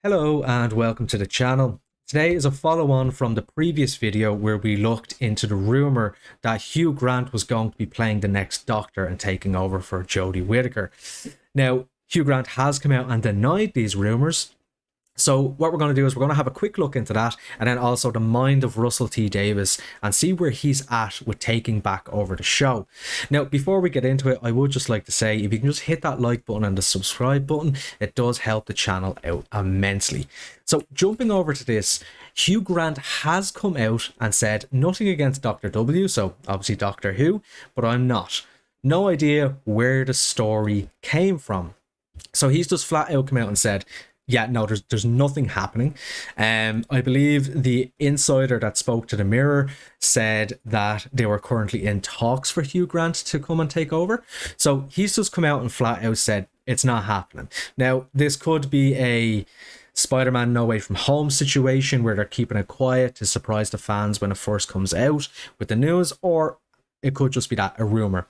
Hello and welcome to the channel. Today is a follow-on from the previous video where we looked into the rumour that Hugh Grant was going to be playing the next Doctor and taking over for Jodie Whittaker. Now, Hugh Grant has come out and denied these rumours. So what we're going to do is we're going to have a quick look into that, and then also the mind of Russell T Davies and see where he's at with taking back over the show. Now, before we get into it, I would just like to say, if you can just hit that like button and the subscribe button, it does help the channel out immensely. So jumping over to this, Hugh Grant has come out and said nothing against Dr. W, so obviously Doctor Who, but I'm not. No idea where the story came from. So he's just flat out come out and said, yeah, no, there's nothing happening. I believe the insider that spoke to the Mirror said that they were currently in talks for Hugh Grant to come and take over. So he's just come out and flat out said it's not happening. Now, this could be a Spider-Man No Way From Home situation where they're keeping it quiet to surprise the fans when it first comes out with the news, or it could just be that a rumor.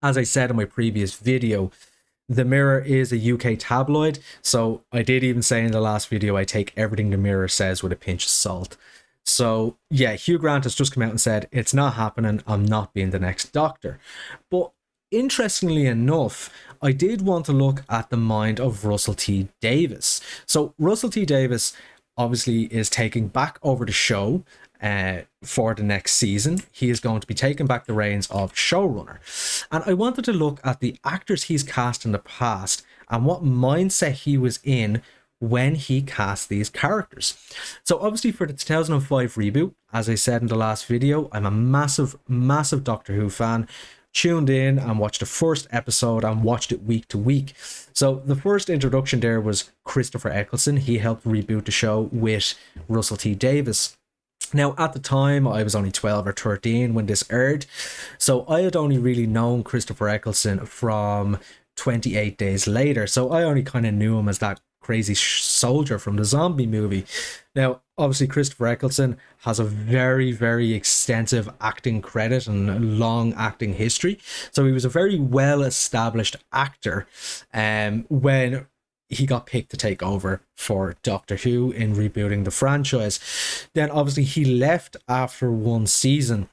As I said in my previous video, the Mirror is a UK tabloid, so I did even say in the last video I take everything the Mirror says with a pinch of salt. So yeah, Hugh Grant has just come out and said it's not happening, I'm not being the next Doctor. But interestingly enough, I did want to look at the mind of Russell T Davies. So Russell T Davies obviously is taking back over the show for the next season. He is going to be taking back the reins of showrunner. And I wanted to look at the actors he's cast in the past and what mindset he was in when he cast these characters. So obviously for the 2005 reboot, as I said in the last video, I'm a massive Doctor Who fan. Tuned in and watched the first episode and watched it week to week. So the first introduction there was Christopher Eccleston. He helped reboot the show with Russell T Davies. Now, at the time, I was only 12 or 13 when this aired, so I had only really known Christopher Eccleston from 28 Days Later, so I only kind of knew him as that crazy soldier from the zombie movie. Now, obviously, Christopher Eccleston has a very extensive acting credit and long acting history, so he was a very well-established actor when he got picked to take over for Doctor Who in rebooting the franchise. Then obviously he left after one season,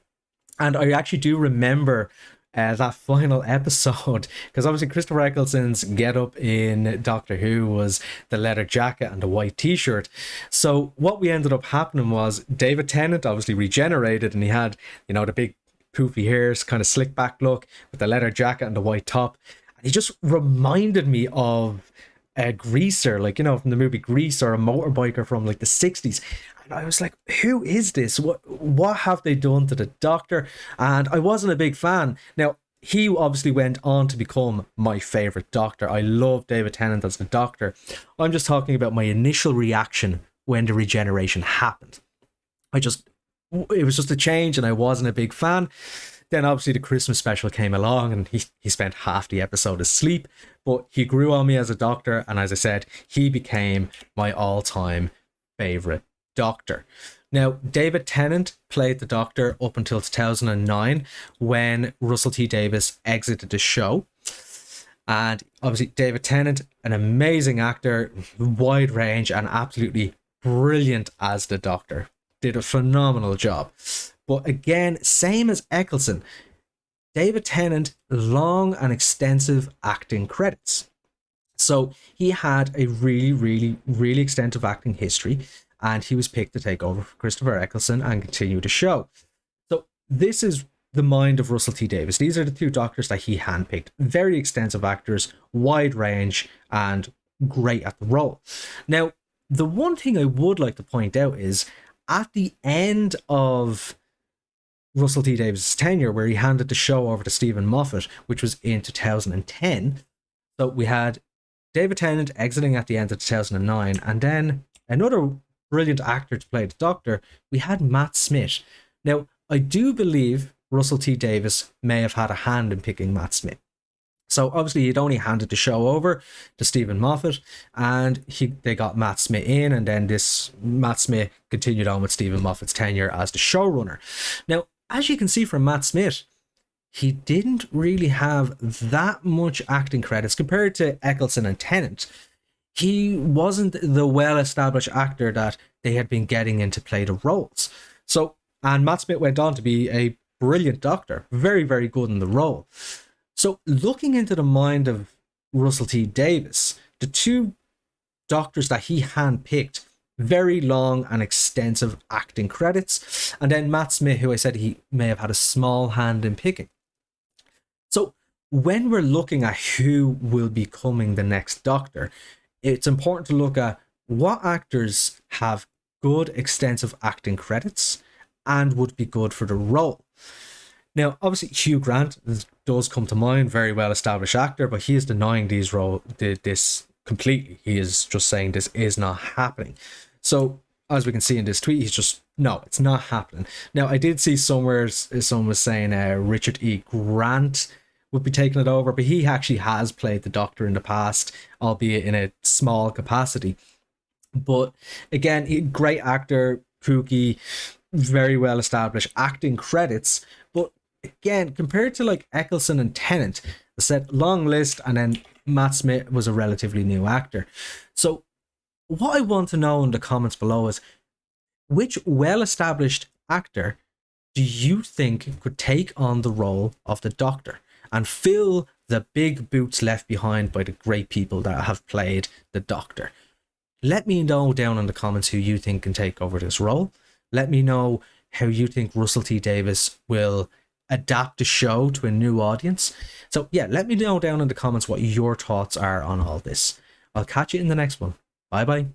and I actually do remember that final episode, because obviously Christopher Eccleston's get-up in Doctor Who was the leather jacket and the white t-shirt. So what we ended up happening was David Tennant obviously regenerated, and he had, you know, the big poofy hairs, kind of slick back look with the leather jacket and the white top. And he just reminded me of a greaser, like, you know, from the movie Grease, or a motorbiker from like the 60s. And I was like, who is this? What have they done to the Doctor? And I wasn't a big fan. Now, he obviously went on to become my favorite Doctor. I love David Tennant as the Doctor. I'm just talking about my initial reaction when the regeneration happened. It was just a change and I wasn't a big fan. Then obviously the Christmas special came along and he spent half the episode asleep, but he grew on me as a Doctor, and as I said, he became my all-time favourite Doctor. Now, David Tennant played the Doctor up until 2009 when Russell T Davies exited the show. And obviously David Tennant, an amazing actor, wide range and absolutely brilliant as the Doctor. Did a phenomenal job. But again, same as Eccleston, David Tennant, long and extensive acting credits. So he had a really extensive acting history, and he was picked to take over for Christopher Eccleston and continue the show. So this is the mind of Russell T Davies. These are the two Doctors that he handpicked. Very extensive actors, wide range, and great at the role. Now, the one thing I would like to point out is at the end of Russell T Davies' tenure, where he handed the show over to Stephen Moffat, which was in 2010. So we had David Tennant exiting at the end of 2009, and then another brilliant actor to play the Doctor, we had Matt Smith. Now, I do believe Russell T Davies may have had a hand in picking Matt Smith. So obviously he'd only handed the show over to Stephen Moffat, and they got Matt Smith in, and then this Matt Smith continued on with Stephen Moffat's tenure as the showrunner. Now, as you can see from Matt Smith, he didn't really have that much acting credits compared to Eccleston and Tennant. he wasn't the well-established actor that they had been getting in to play the roles. So, and Matt Smith went on to be a brilliant Doctor, very, very good in the role. So, looking into the mind of Russell T Davies, the two Doctors that he handpicked, very long and extensive acting credits, and then Matt Smith, who I said he may have had a small hand in picking. So, when we're looking at who will be becoming the next Doctor, it's important to look at what actors have good extensive acting credits and would be good for the role. Now, obviously, Hugh Grant does come to mind, very well established actor, but he is denying this completely. He is just saying this is not happening. So, as we can see in this tweet, he's just, no, it's not happening. Now, I did see somewhere someone was saying Richard E. Grant would be taking it over, but he actually has played the Doctor in the past, albeit in a small capacity. But again, great actor, kooky, very well established acting credits. But again, compared to like Eccleston and Tennant, I said long list, and then Matt Smith was a relatively new actor. So what I want to know in the comments below is, which well-established actor do you think could take on the role of the Doctor and fill the big boots left behind by the great people that have played the Doctor? Let me know down in the comments who you think can take over this role. Let me know how you think Russell T Davies will adapt the show to a new audience. So yeah, let me know down in the comments what your thoughts are on all this. I'll catch you in the next one. Bye bye.